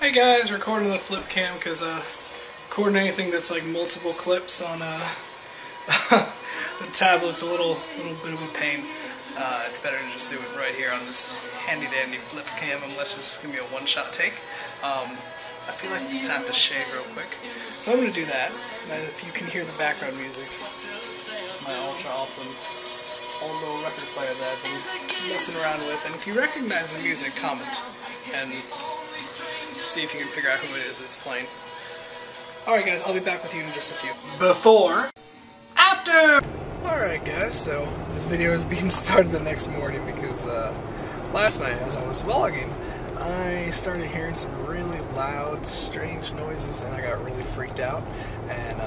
Hey guys, recording the flip cam because recording anything that's like multiple clips on the tablet's a little bit of a pain. It's better to just do it right here on this handy dandy flip cam, unless it's just gonna be a one-shot take. I feel like it's time to shave real quick, so I'm gonna do that. And if you can hear the background music, it's my ultra awesome old little record player that I've been messing around with. And if you recognize the music, comment and see if you can figure out who it is that's playing. Alright guys, I'll be back with you in just a few. Before, after! Alright guys, so this video is being started the next morning because last night as I was vlogging, I started hearing some really loud, strange noises and I got really freaked out and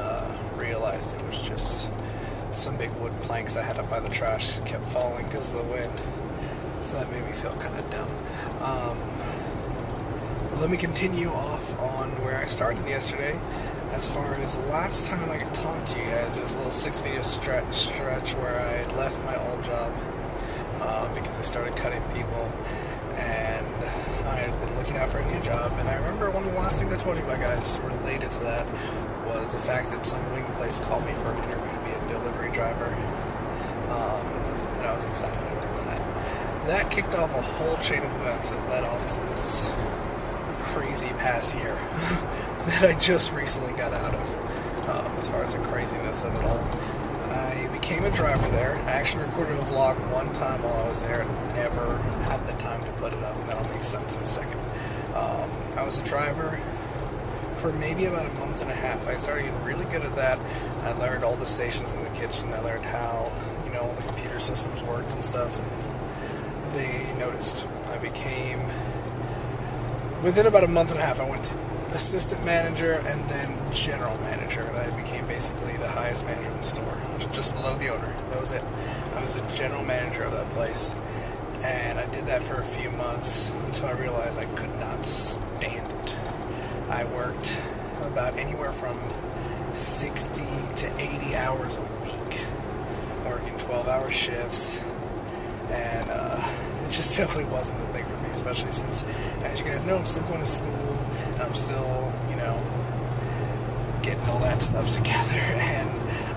realized it was just some big wood planks I had up by the trash kept falling because of the wind. So that made me feel kind of dumb. Let me continue off on where I started yesterday. As far as the last time I could talk to you guys, it was a little 6-video stretch where I left my old job because I started cutting people, and I had been looking out for a new job. And I remember one of the last things I told you about, guys, related to that, was the fact that some wing place called me for an interview to be a delivery driver, and I was excited about that. That kicked off a whole chain of events that led off to this crazy past year that I just recently got out of, as far as the craziness of it all. I became a driver there. I actually recorded a vlog one time while I was there and never had the time to put it up, and that'll make sense in a second. I was a driver for maybe about a month and a half. I started getting really good at that. I learned all the stations in the kitchen. I learned how, all the computer systems worked and stuff, and they noticed. I became, within about a month and a half, I went to assistant manager and then general manager, and I became basically the highest manager in the store, just below the owner. That was it. I was the general manager of that place, and I did that for a few months until I realized I could not stand it. I worked about anywhere from 60 to 80 hours a week, working 12-hour shifts, and it just definitely wasn't the thing for me, especially since, as you guys know, I'm still going to school, and I'm still, getting all that stuff together, and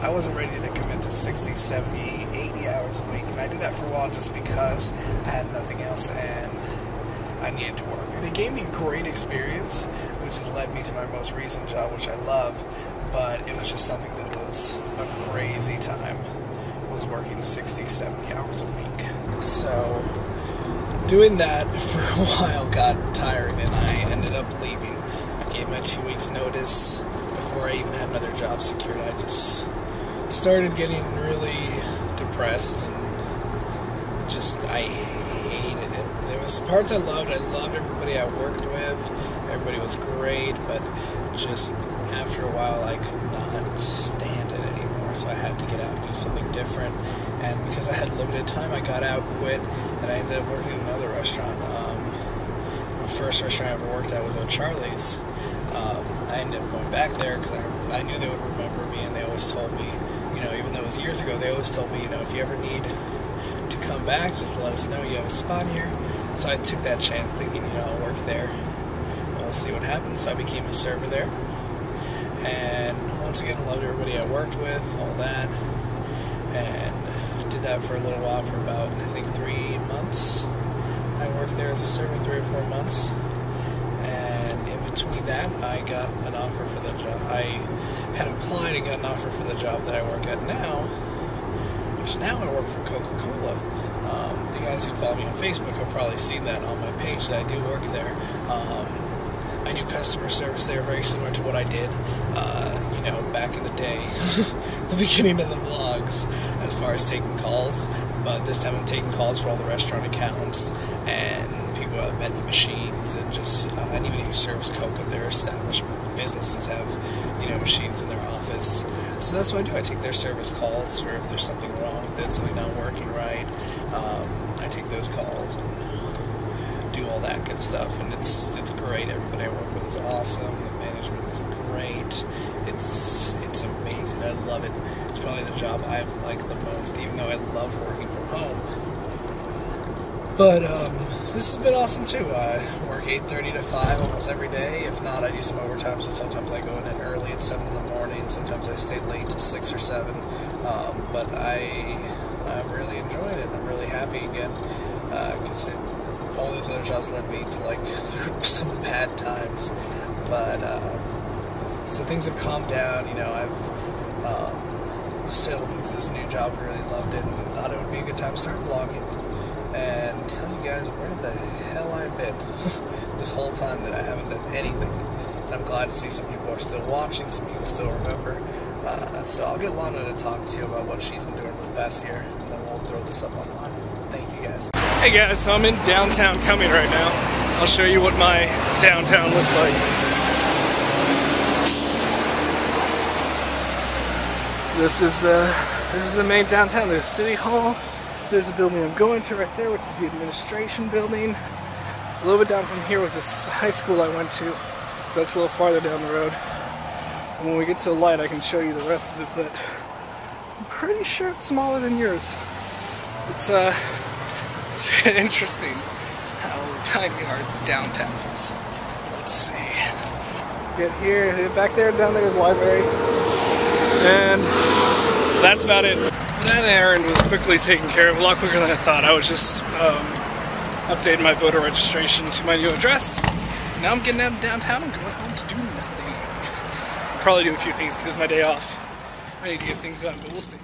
I wasn't ready to commit to 60, 70, 80 hours a week, and I did that for a while just because I had nothing else, and I needed to work. And it gave me great experience, which has led me to my most recent job, which I love, but it was just something that was a crazy time, was working 60, 70 hours a week. So doing that for a while got tired, and I ended up leaving. I gave my 2 weeks notice before I even had another job secured. I just started getting really depressed, and I hated it. There was parts I loved. I loved everybody I worked with. Everybody was great, but just after a while I could not stand it anymore, so I had to get out and do something different. And because I had limited time, I got out, quit, and I ended up working in another restaurant. The first restaurant I ever worked at was O'Charlie's. I ended up going back there because I knew they would remember me, and they always told me, even though it was years ago, they always told me, if you ever need to come back, just let us know, you have a spot here. So I took that chance thinking, I'll work there, and we'll see what happens. So I became a server there, and once again, loved everybody I worked with, all that, and did that for a little while, for about, I think, 3 months. I worked there as a server 3 or 4 months, and in between that, I got an offer for the job. I had applied and got an offer for the job that I work at now, which now I work for Coca-Cola. The guys who follow me on Facebook have probably seen that on my page that I do work there. I do customer service there, very similar to what I did, back in the day, the beginning of the vlogs, as far as taking calls. But this time I'm taking calls for all the restaurant accountants and people at vending machines, and just anybody who serves Coke at their establishment. Businesses have, machines in their office. So that's what I do. I take their service calls for if there's something wrong, if there's something not working right. I take those calls and do all that good stuff, and it's great. Everybody I work with is awesome. The management is great. It's amazing. I love it. It's probably the job I've liked the most, even though I love working from home. But this has been awesome too. work 8:30 to 5 almost every day. If not, I do some overtime, so sometimes I go in early at 7 in the morning, sometimes I stay late till 6 or 7, but I'm really enjoying it. I'm really happy again, because all those other jobs led me through some bad times, but so things have calmed down. You know, I've settled into this new job and really loved it, and thought it would be a good time to start vlogging and tell you guys where the hell I've been this whole time that I haven't done anything. And I'm glad to see some people are still watching, some people still remember. So I'll get Lana to talk to you about what she's been doing for the past year, and then we'll throw this up online. Thank you guys. Hey guys, so I'm in downtown Cumming right now. I'll show you what my downtown looks like. This is the main downtown. There's City Hall. There's a building I'm going to right there, which is the administration building. A little bit down from here was this high school I went to. That's a little farther down the road. And when we get to the light, I can show you the rest of it, but I'm pretty sure it's smaller than yours. It's interesting how tiny our downtown is. Let's see. Get here, back there, down there is the library. And that's about it. That errand was quickly taken care of, a lot quicker than I thought. I was just updating my voter registration to my new address. Now I'm getting out of downtown and going home to do nothing. I'll probably do a few things because it's my day off. I need to get things done, but we'll see.